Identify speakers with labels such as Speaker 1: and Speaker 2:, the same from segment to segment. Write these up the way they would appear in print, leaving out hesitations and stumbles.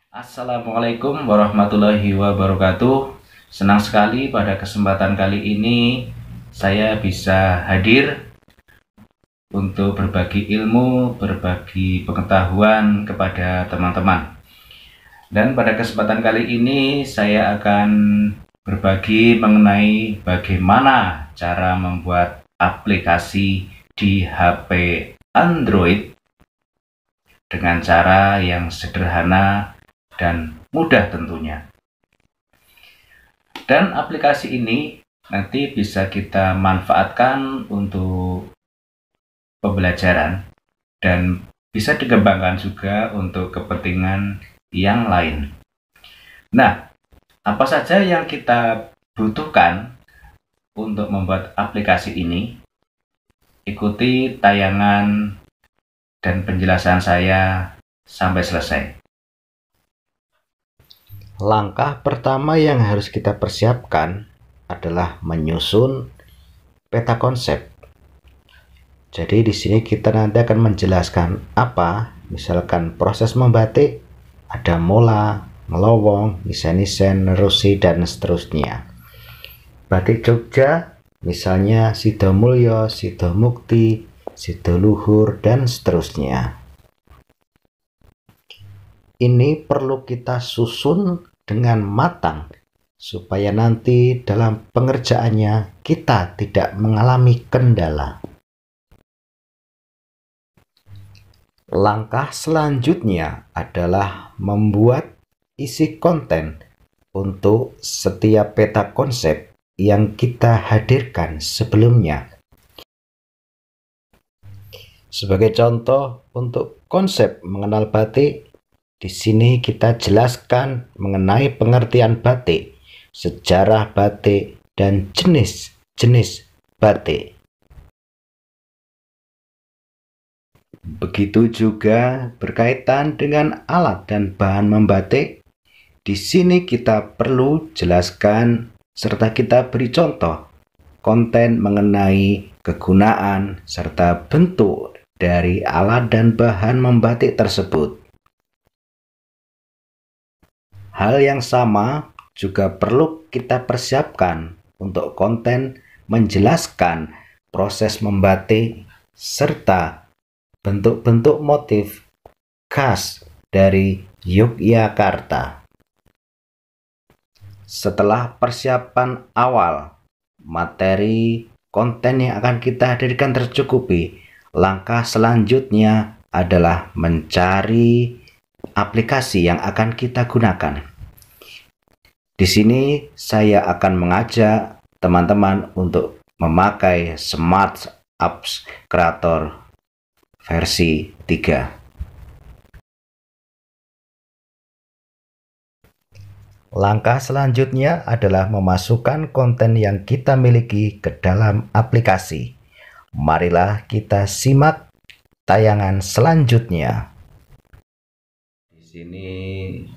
Speaker 1: Assalamualaikum warahmatullahi wabarakatuh. Senang sekali pada kesempatan kali ini saya bisa hadir untuk berbagi ilmu, berbagi pengetahuan kepada teman-teman. Dan pada kesempatan kali ini saya akan berbagi mengenai bagaimana cara membuat aplikasi di HP Android dengan cara yang sederhana dan mudah tentunya. Dan aplikasi ini nanti bisa kita manfaatkan untuk pembelajaran dan bisa dikembangkan juga untuk kepentingan yang lain. Nah, apa saja yang kita butuhkan untuk membuat aplikasi ini? Ikuti tayangan dan penjelasan saya sampai selesai.
Speaker 2: Langkah pertama yang harus kita persiapkan adalah menyusun peta konsep. Jadi di sini kita nanti akan menjelaskan apa, misalkan proses membatik, ada mola, ngelowong, nisen-nisen, nerusi, dan seterusnya. Batik Jogja, misalnya Sidomulyo, Sidomukti, Sidoluhur, dan seterusnya. Ini perlu kita susun dengan matang supaya nanti dalam pengerjaannya kita tidak mengalami kendala. Langkah selanjutnya adalah membuat isi konten untuk setiap peta konsep yang kita hadirkan sebelumnya. Sebagai contoh, untuk konsep mengenal batik, di sini kita jelaskan mengenai pengertian batik, sejarah batik, dan jenis-jenis batik. Begitu juga berkaitan dengan alat dan bahan membatik. Di sini kita perlu jelaskan serta kita beri contoh konten mengenai kegunaan serta bentuk dari alat dan bahan membatik tersebut. Hal yang sama juga perlu kita persiapkan untuk konten menjelaskan proses membatik serta bentuk-bentuk motif khas dari Yogyakarta. Setelah persiapan awal, materi konten yang akan kita hadirkan tercukupi, langkah selanjutnya adalah mencari aplikasi yang akan kita gunakan. Di sini saya akan mengajak teman-teman untuk memakai Smart Apps Creator versi 3. Langkah selanjutnya adalah memasukkan konten yang kita miliki ke dalam aplikasi. Marilah kita simak tayangan selanjutnya.
Speaker 1: Ini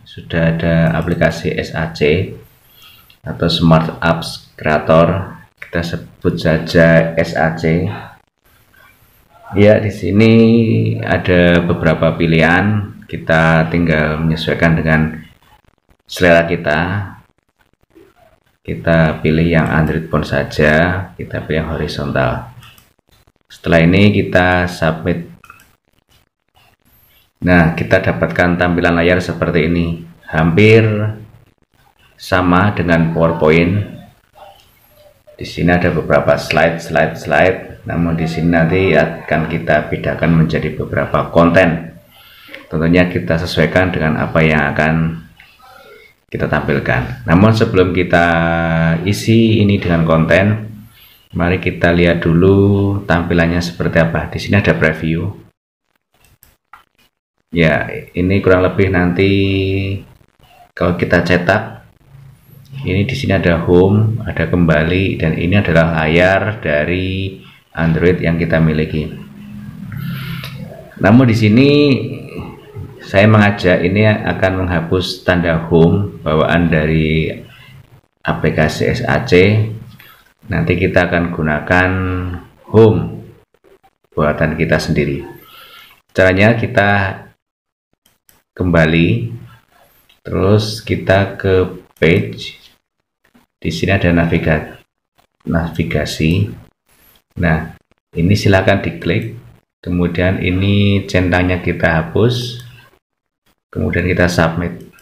Speaker 1: sudah ada aplikasi SAC atau Smart Apps Creator, kita sebut saja SAC. Ya, di sini ada beberapa pilihan, kita tinggal menyesuaikan dengan selera kita. Kita pilih yang Android phone saja, kita pilih yang horizontal. Setelah ini kita submit. Nah, kita dapatkan tampilan layar seperti ini, hampir sama dengan PowerPoint. Di sini ada beberapa slide, namun di sini nanti akan kita bedakan menjadi beberapa konten. Tentunya kita sesuaikan dengan apa yang akan kita tampilkan. Namun sebelum kita isi ini dengan konten, mari kita lihat dulu tampilannya seperti apa. Di sini ada preview. Ya, ini kurang lebih nanti kalau kita cetak, ini di sini ada home, ada kembali, dan ini adalah layar dari Android yang kita miliki. Namun di sini saya mengajak ini akan menghapus tanda home bawaan dari aplikasi SAC. Nanti kita akan gunakan home buatan kita sendiri. Caranya kita kembali Terus kita ke page. Di sini ada navigasi. Nah, ini silakan diklik. Kemudian ini centangnya kita hapus. Kemudian kita submit.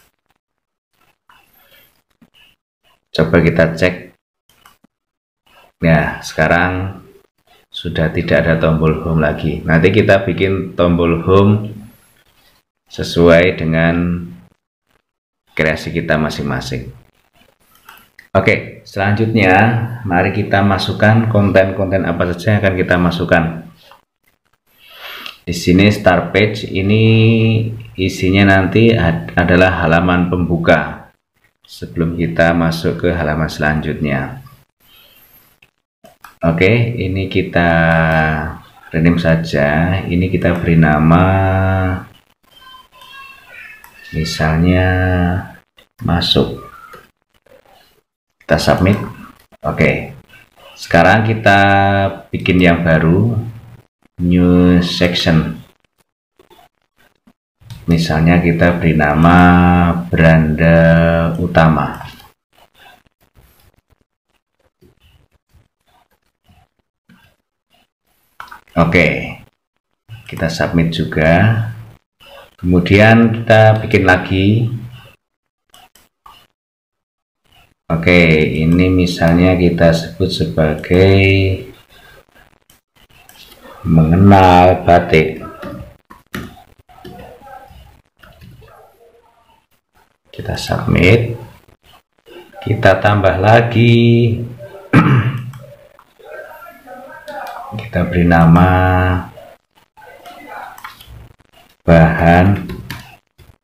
Speaker 1: Coba kita cek. Nah, sekarang sudah tidak ada tombol home lagi. Nanti kita bikin tombol home sesuai dengan kreasi kita masing-masing. Oke, selanjutnya mari kita masukkan konten-konten apa saja yang akan kita masukkan. Di sini start page ini isinya nanti adalah halaman pembuka sebelum kita masuk ke halaman selanjutnya. Oke, ini kita rename saja. Ini kita beri nama, misalnya masuk. Kita submit. Oke, sekarang kita bikin yang baru, new section. Misalnya kita beri nama beranda utama. Oke, kita submit juga. Kemudian kita bikin lagi. Oke, ini misalnya kita sebut sebagai mengenal batik. Kita submit. Kita tambah lagi. Kita beri nama bahan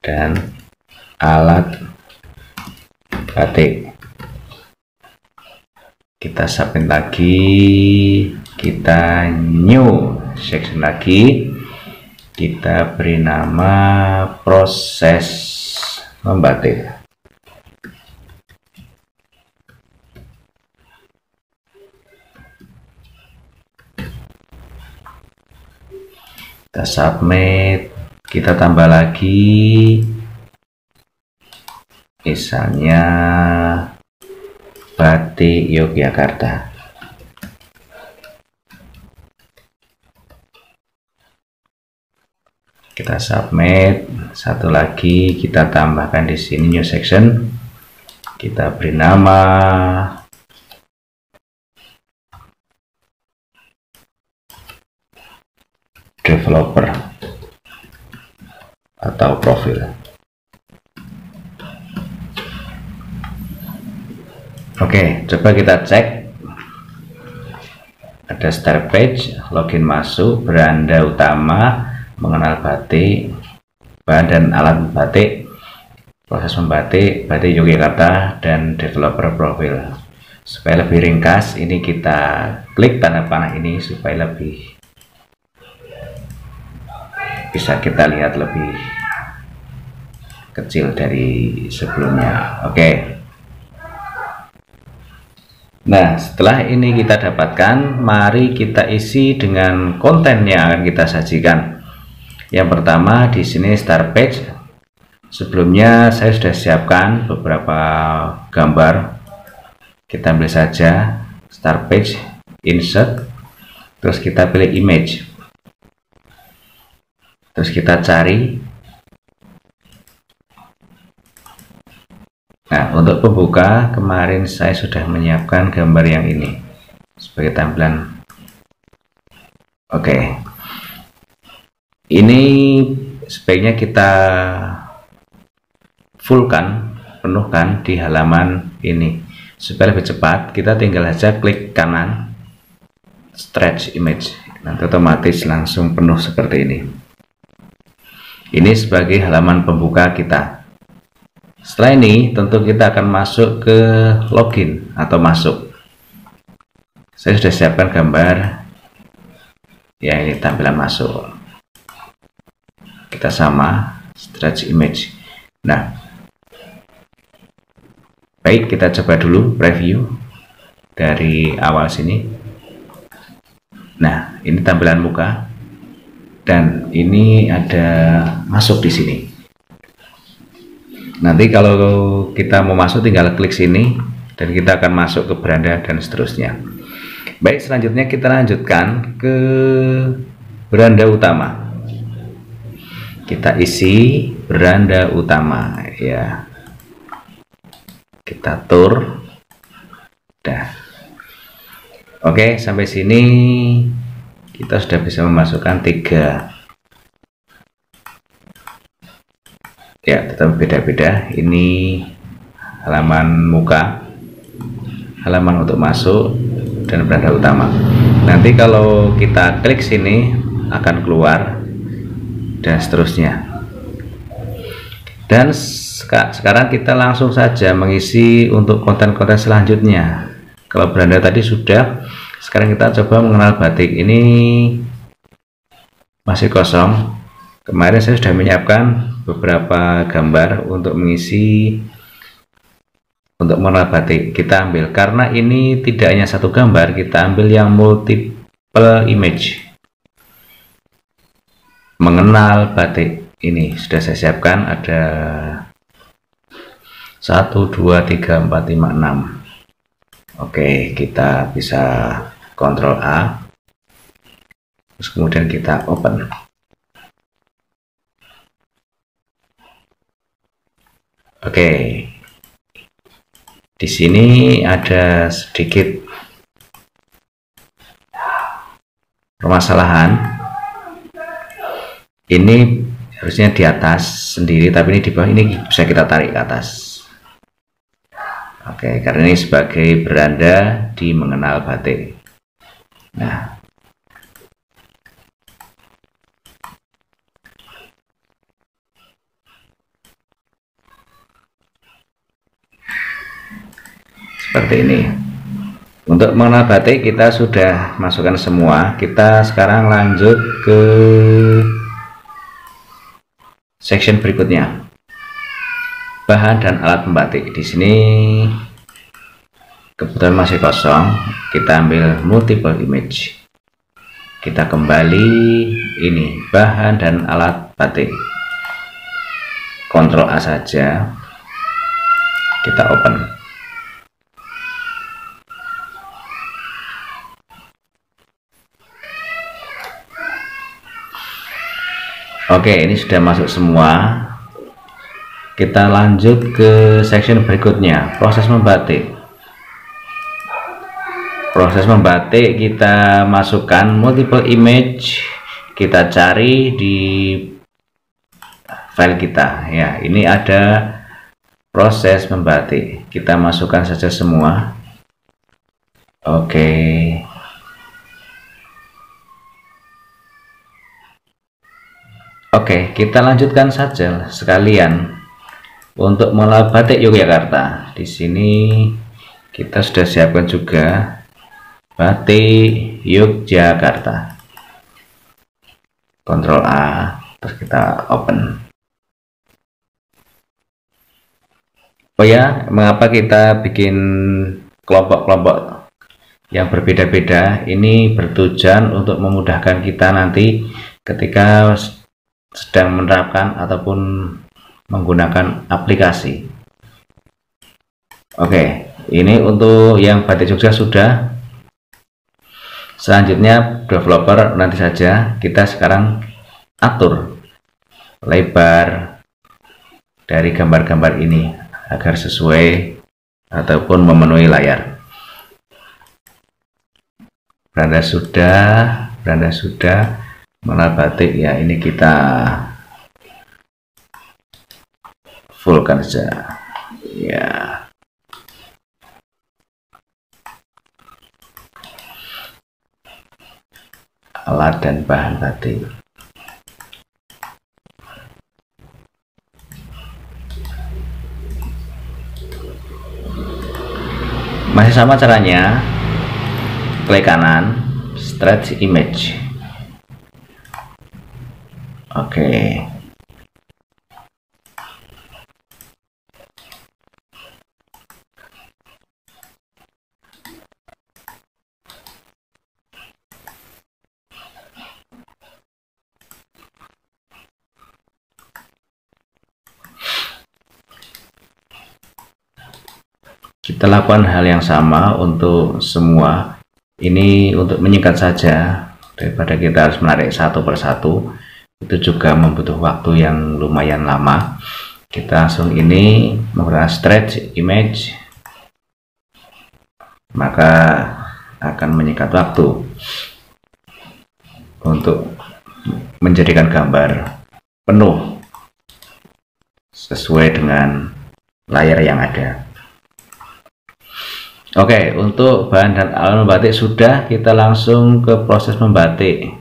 Speaker 1: dan alat batik. Kita submit lagi, kita new section lagi, kita beri nama proses membatik. Kita submit, kita tambah lagi, misalnya batik Yogyakarta. Kita submit, satu lagi kita tambahkan di sini new section, kita beri nama developer atau profil. Oke, coba kita cek. Ada start page, login masuk, beranda utama, mengenal batik, bahan dan alat batik, proses membatik, batik Yogyakarta, dan developer profil. Supaya lebih ringkas, ini kita klik tanda panah ini supaya lebih bisa kita lihat lebih kecil dari sebelumnya. Oke. Nah, setelah ini kita dapatkan, mari kita isi dengan konten yang akan kita sajikan. Yang pertama di sini start page. Sebelumnya saya sudah siapkan beberapa gambar. Kita ambil saja start page, insert, terus kita pilih image. Terus kita cari. Nah, untuk pembuka kemarin saya sudah menyiapkan gambar yang ini sebagai tampilan. Oke. Ini sebaiknya kita fullkan, penuhkan di halaman ini. Supaya lebih cepat, kita tinggal saja klik kanan stretch image. Nanti otomatis langsung penuh seperti ini. Ini sebagai halaman pembuka kita. Setelah ini tentu kita akan masuk ke login atau masuk. Saya sudah siapkan gambar. Ya, ini tampilan masuk. Kita sama stretch image. Nah, baik, kita coba dulu preview dari awal sini. Nah, ini tampilan muka. Dan ini ada masuk di sini. Nanti kalau kita mau masuk tinggal klik sini dan kita akan masuk ke beranda dan seterusnya. Baik, selanjutnya kita lanjutkan ke beranda utama. Kita isi beranda utama ya. Kita tur. Dah. Oke, sampai sini kita sudah bisa memasukkan 3. Ya, tetap beda-beda. Ini halaman muka, halaman untuk masuk, dan beranda utama. Nanti kalau kita klik sini akan keluar dan seterusnya. Dan sekarang kita langsung saja mengisi untuk konten-konten selanjutnya. Kalau beranda tadi sudah, sekarang kita coba mengenal batik. Ini masih kosong. Kemarin saya sudah menyiapkan beberapa gambar untuk mengisi untuk mengenal batik. Kita ambil, karena ini tidak hanya satu gambar, kita ambil yang multiple image. Mengenal batik ini sudah saya siapkan, ada 1, 2, 3, 4, 5, 6. Oke, kita bisa Ctrl A, terus kemudian kita open. Oke, di sini ada sedikit permasalahan. Ini harusnya di atas sendiri, tapi ini di bawah. Ini bisa kita tarik ke atas. Oke, karena ini sebagai beranda di mengenal batik. Nah, seperti ini. Untuk mengenal batik kita sudah masukkan semua. Kita sekarang lanjut ke section berikutnya. Bahan dan alat membatik. Di sini kebetulan masih kosong. Kita ambil multiple image. Kita kembali ini bahan dan alat batik. Ctrl A saja. Kita open. Oke, ini sudah masuk semua. Kita lanjut ke section berikutnya, proses membatik. Proses membatik kita masukkan multiple image, kita cari di file kita. Ya, ini ada proses membatik. Kita masukkan saja semua. Oke. Oke, kita lanjutkan saja sekalian untuk mengenal batik Yogyakarta. Di sini kita sudah siapkan juga batik Yogyakarta. Ctrl A, terus kita open. Oh ya, mengapa kita bikin kelompok-kelompok yang berbeda-beda? Ini bertujuan untuk memudahkan kita nanti ketika sedang menerapkan ataupun menggunakan aplikasi. Oke, ini untuk yang batik Jogja sudah. Selanjutnya developer nanti saja. Kita sekarang atur lebar dari gambar-gambar ini agar sesuai ataupun memenuhi layar. Beranda sudah. Mengenal batik ya, ini kita fullkan saja ya. Alat dan bahan batik. Masih sama caranya, klik kanan, stretch image. Oke. Kita lakukan hal yang sama untuk semua. Ini untuk menyingkat saja, daripada kita harus menarik satu persatu, itu juga membutuhkan waktu yang lumayan lama. Kita langsung ini menggunakan stretch image, maka akan menyingkat waktu untuk menjadikan gambar penuh sesuai dengan layar yang ada. Oke, untuk bahan dan alat membatik sudah, kita langsung ke proses membatik.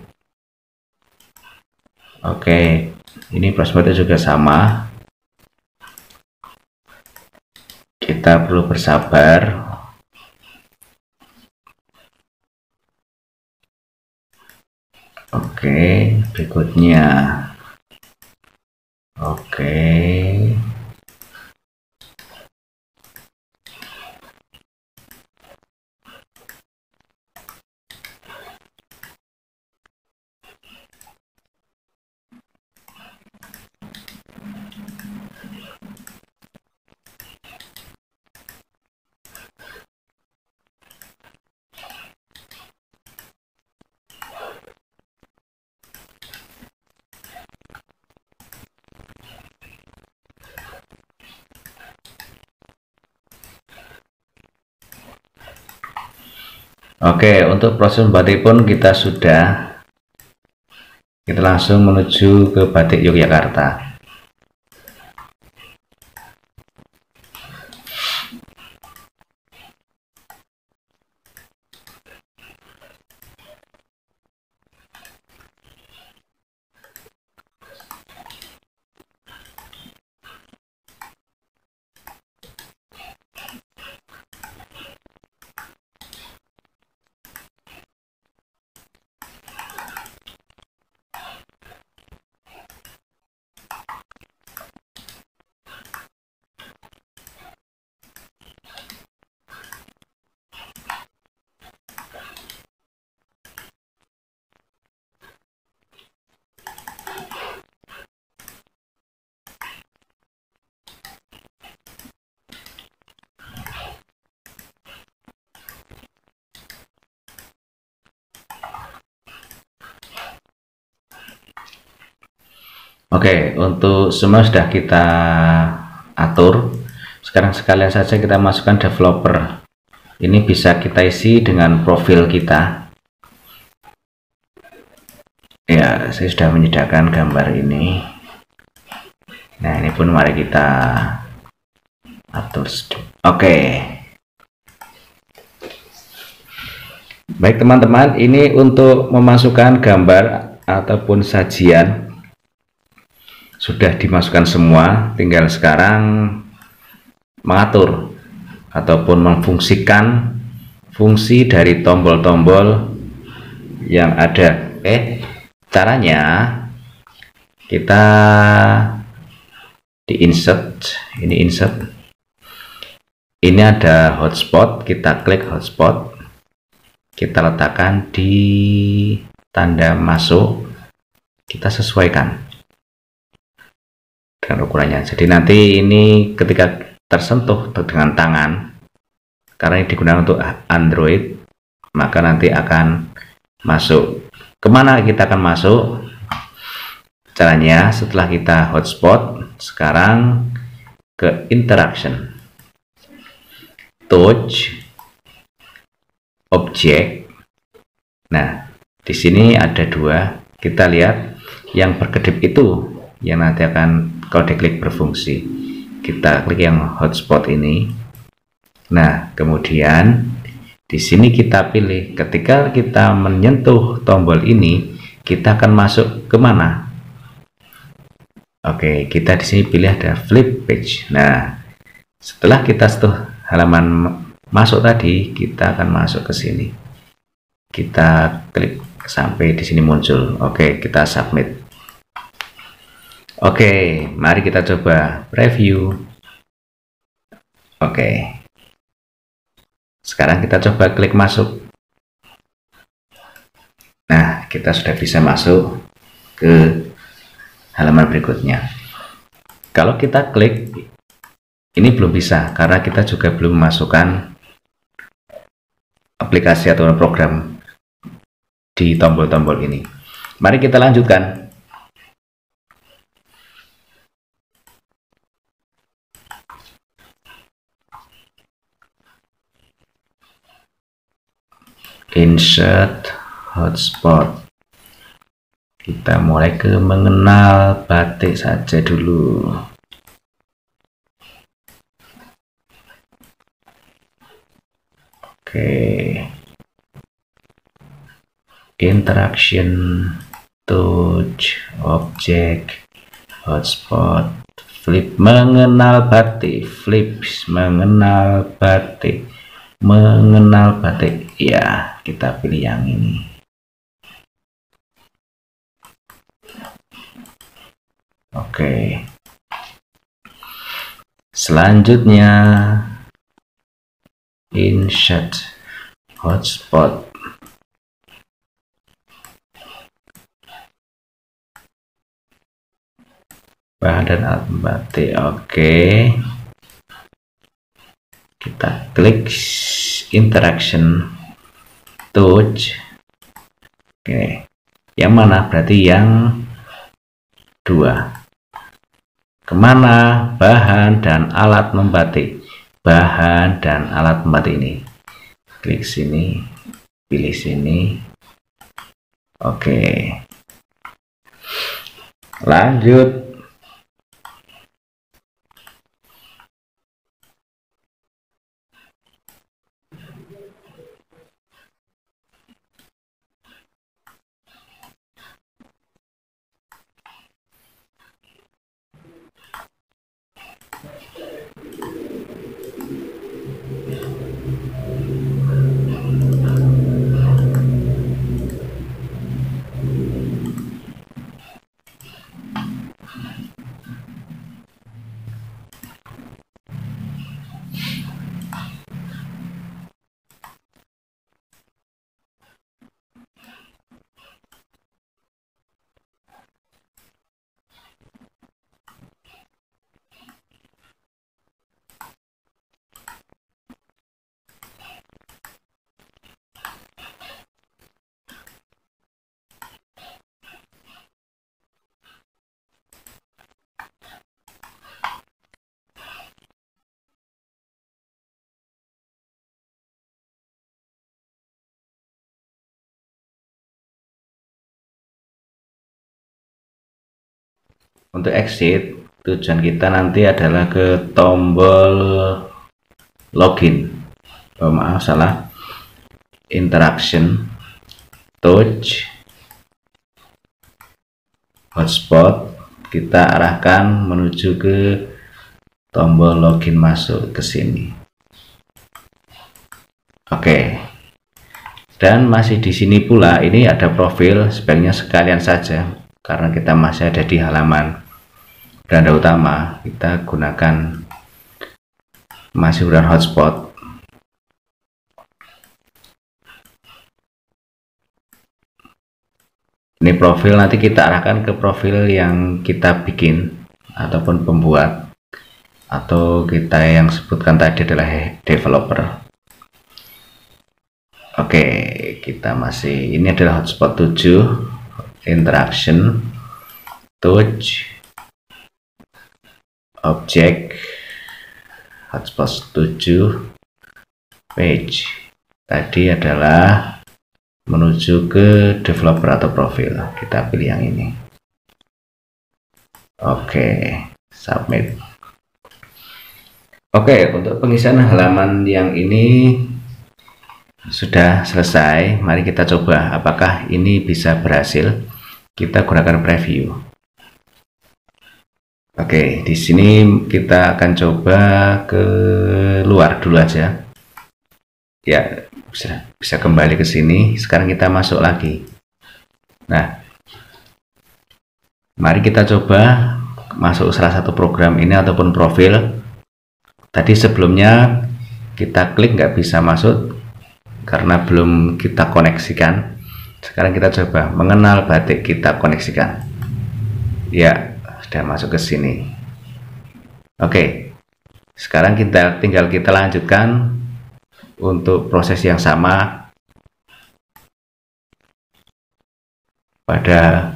Speaker 1: Oke, ini proses membatik juga sama. Kita perlu bersabar. Oke, berikutnya. Oke. Oke, untuk proses membatik pun kita sudah. Kita langsung menuju ke Batik Yogyakarta. Oke, untuk semua sudah kita atur. Sekarang sekalian saja kita masukkan developer. Ini bisa kita isi dengan profil kita. Ya, saya sudah menyediakan gambar ini. Nah, ini pun mari kita atur. Oke. Baik teman-teman, ini untuk memasukkan gambar ataupun sajian sudah dimasukkan semua, tinggal sekarang mengatur ataupun memfungsikan fungsi dari tombol-tombol yang ada. Caranya kita di insert, ini ada hotspot, kita klik hotspot, kita letakkan di tanda masuk, kita sesuaikan dengan ukurannya. Jadi nanti ini ketika tersentuh dengan tangan, karena ini digunakan untuk Android, maka nanti akan masuk. Kemana kita akan masuk? Caranya setelah kita hotspot, sekarang ke interaction, touch, object. Nah, di sini ada dua. Kita lihat yang berkedip itu yang nanti akan kalau diklik berfungsi. Kita klik yang hotspot ini. Nah, kemudian di sini kita pilih. Ketika kita menyentuh tombol ini, kita akan masuk ke mana? Oke, kita di sini pilih ada flip page. Nah, setelah kita sentuh halaman masuk tadi, kita akan masuk ke sini. Kita klik sampai di sini muncul. Oke, kita submit. Oke, mari kita coba preview. Oke. Sekarang kita coba klik masuk. Nah, kita sudah bisa masuk ke halaman berikutnya. Kalau kita klik Ini belum bisa karena kita juga belum memasukkan aplikasi atau program di tombol-tombol ini. Mari kita lanjutkan. Insert hotspot. Kita mulai ke mengenal batik saja dulu. Oke. Interaction, touch, object, hotspot, flip, mengenal batik, flips, mengenal batik, mengenal batik. Ya, kita pilih yang ini. Oke. Selanjutnya insert hotspot. Bahan dan alat batik. Oke. Kita klik interaction, touch. Oke. Yang mana? Berarti yang 2. Kemana? Bahan dan alat membatik. Bahan dan alat membatik ini. Klik sini, pilih sini. Oke. Lanjut. Untuk exit, tujuan kita nanti adalah ke tombol login. Oh, maaf, salah. Interaction, touch, hotspot. Kita arahkan menuju ke tombol login, masuk ke sini. Oke. Dan masih di sini pula ini ada profil, sebaiknya sekalian saja karena kita masih ada di halaman beranda utama. Kita gunakan masih udah hotspot. Ini profil, nanti kita arahkan ke profil yang kita bikin ataupun pembuat, atau kita yang sebutkan tadi adalah developer. Oke, kita masih, ini adalah hotspot 7, interaction, touch, object, hotspot 7, page. Tadi adalah menuju ke developer atau profil. Kita pilih yang ini. Oke, submit. Oke, untuk pengisian halaman yang ini sudah selesai. Mari kita coba apakah ini bisa berhasil. Kita gunakan preview. Oke, di sini kita akan coba ke luar dulu aja. Ya, bisa kembali ke sini. Sekarang kita masuk lagi. Nah, mari kita coba masuk salah satu program ini ataupun profil. Tadi sebelumnya kita klik nggak bisa masuk karena belum kita koneksikan. Sekarang kita coba mengenal batik, kita koneksikan. Ya, sudah masuk ke sini. Oke, Sekarang tinggal kita lanjutkan untuk proses yang sama pada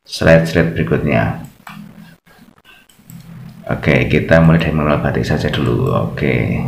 Speaker 1: slide-slide berikutnya. Oke, kita mulai dari manual batik saja dulu. Oke.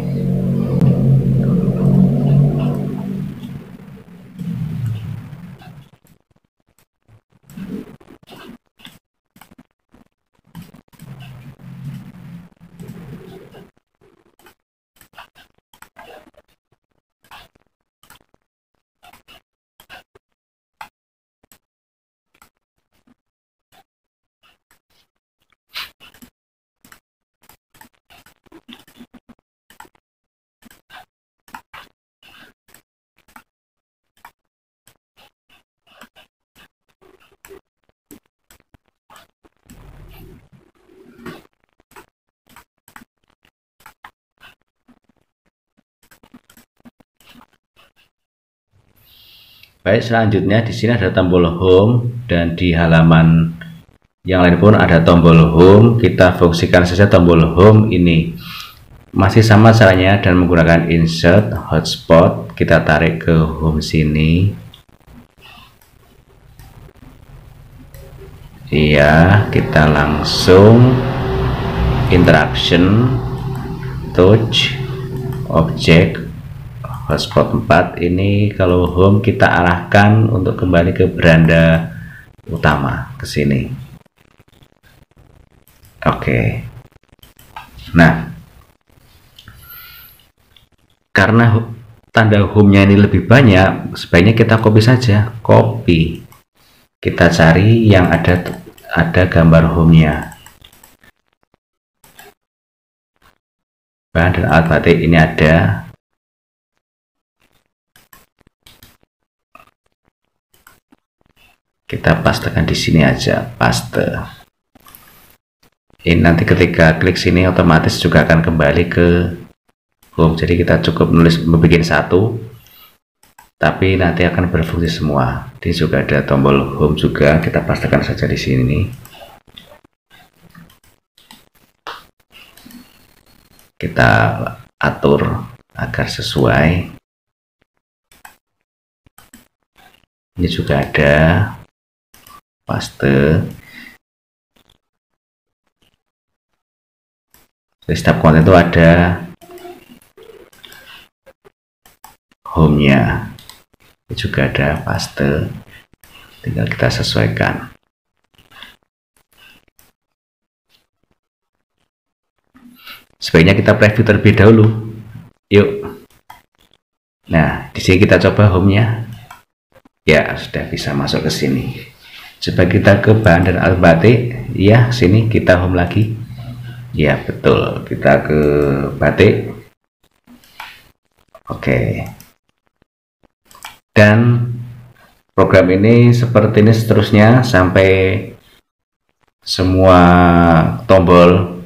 Speaker 1: Baik, selanjutnya di sini ada tombol home dan di halaman yang lain pun ada tombol home. Kita fungsikan saja tombol home ini. Masih sama caranya dan menggunakan insert hotspot. Kita tarik ke home sini. Iya, kita langsung interaction, touch, object, hotspot 4 ini. Kalau home kita arahkan untuk kembali ke beranda utama ke sini. Oke. Nah, karena tanda home-nya ini lebih banyak, sebaiknya kita copy saja. Copy. Kita cari yang ada gambar home-nya. Bahan dan alat batik ini ada. Kita pastekan di sini aja, paste. Ini nanti ketika klik sini otomatis juga akan kembali ke home. Jadi kita cukup membuat satu, tapi nanti akan berfungsi semua. Ini juga ada tombol home juga, kita pastekan saja di sini. Kita atur agar sesuai. Ini juga ada. Paste. Di setiap konten itu ada home-nya. Ini juga ada paste. Tinggal kita sesuaikan. Sebaiknya kita preview terlebih dahulu. Yuk. Nah, di sini kita coba home-nya. Ya, sudah bisa masuk ke sini. Coba kita ke bahan dan alat batik. Ya, sini kita home lagi. Ya, betul. Kita ke batik. Oke. Dan program ini seperti ini seterusnya sampai semua tombol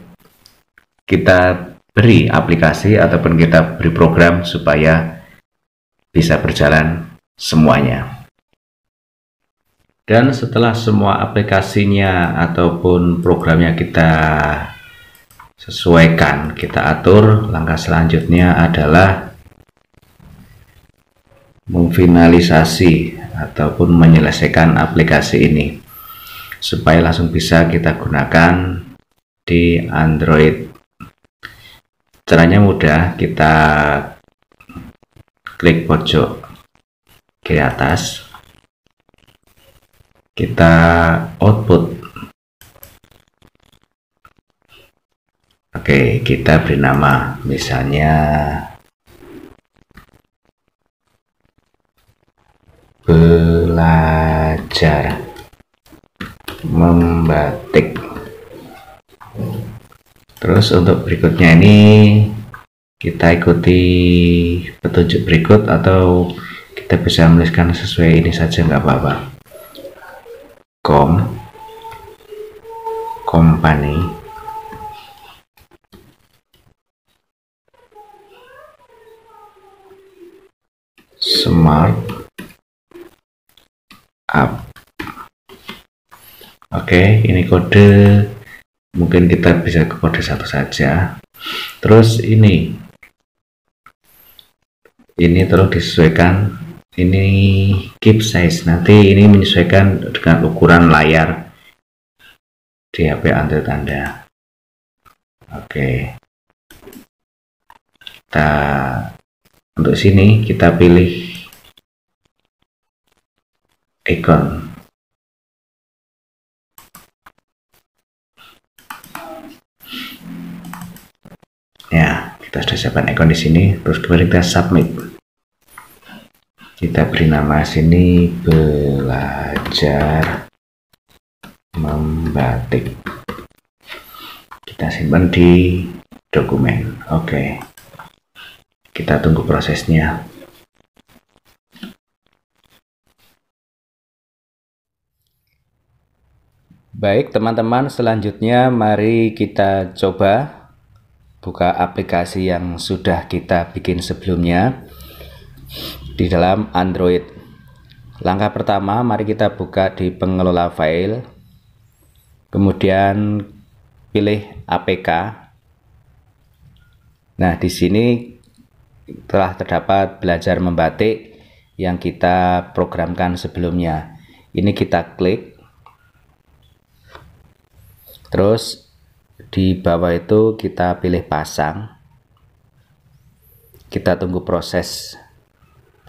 Speaker 1: kita beri aplikasi ataupun kita beri program supaya bisa berjalan semuanya. Dan setelah semua aplikasinya ataupun programnya kita sesuaikan, kita atur, langkah selanjutnya adalah memfinalisasi ataupun menyelesaikan aplikasi ini supaya langsung bisa kita gunakan di Android. Caranya mudah, kita klik pojok kiri atas, kita output. Oke, kita beri nama, misalnya belajar membatik. Terus untuk berikutnya ini kita ikuti petunjuk berikut atau kita bisa menuliskan sesuai ini saja, nggak apa-apa. Company Smart App. Oke, ini kode mungkin kita bisa ke kode 1 saja. Terus ini terus disesuaikan, ini keep size, nanti ini menyesuaikan dengan ukuran layar di HP Android Anda. Oke, kita untuk sini kita pilih icon. Ya, kita sudah siapkan icon di sini. Terus kemudian kita submit. Kita beri nama sini belajar membatik. Kita simpan di dokumen. Oke, kita tunggu prosesnya. Baik teman-teman, selanjutnya mari kita coba buka aplikasi yang sudah kita bikin sebelumnya di dalam Android. Langkah pertama, mari kita buka di pengelola file, kemudian pilih APK. Nah, di sini telah terdapat belajar membatik yang kita programkan sebelumnya. Ini kita klik, terus di bawah itu kita pilih pasang. Kita tunggu proses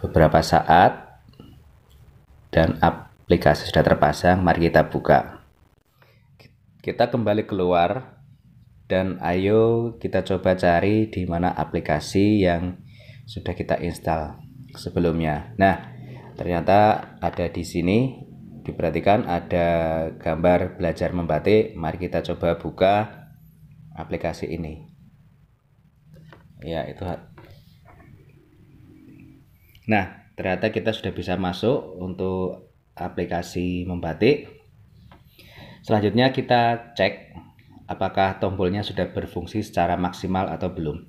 Speaker 1: beberapa saat dan aplikasi sudah terpasang. Mari kita buka. Kita kembali keluar dan ayo kita coba cari di mana aplikasi yang sudah kita install sebelumnya. Nah, ternyata ada di sini. Diperhatikan ada gambar belajar membatik. Mari kita coba buka aplikasi ini. Ya, itu. Nah, ternyata kita sudah bisa masuk untuk aplikasi membatik. Selanjutnya kita cek apakah tombolnya sudah berfungsi secara maksimal atau belum.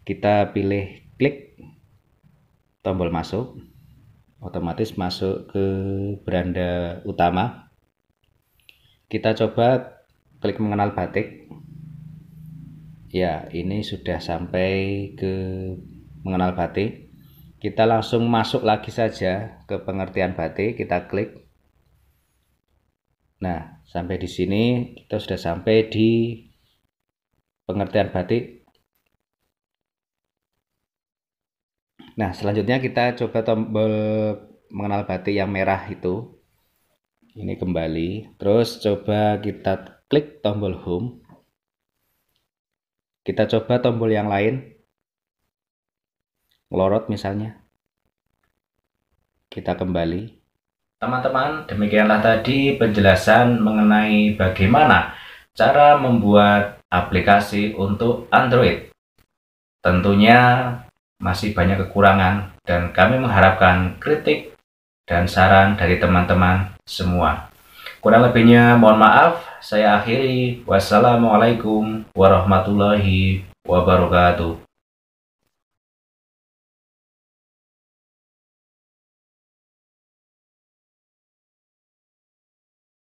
Speaker 1: Kita pilih klik tombol masuk, otomatis masuk ke beranda utama. Kita coba klik mengenal batik. Ya, ini sudah sampai ke mengenal batik. Kita langsung masuk lagi saja ke pengertian batik, kita klik. Nah, sampai di sini kita sudah sampai di pengertian batik. Nah, selanjutnya kita coba tombol mengenal batik yang merah itu. Ini kembali. Terus coba kita klik tombol home. Kita coba tombol yang lain. Melorot misalnya. Kita kembali. Teman-teman, demikianlah tadi penjelasan mengenai bagaimana cara membuat aplikasi untuk Android. Tentunya masih banyak kekurangan dan kami mengharapkan kritik dan saran dari teman-teman semua. Kurang lebihnya mohon maaf, saya akhiri. Wassalamualaikum warahmatullahi wabarakatuh.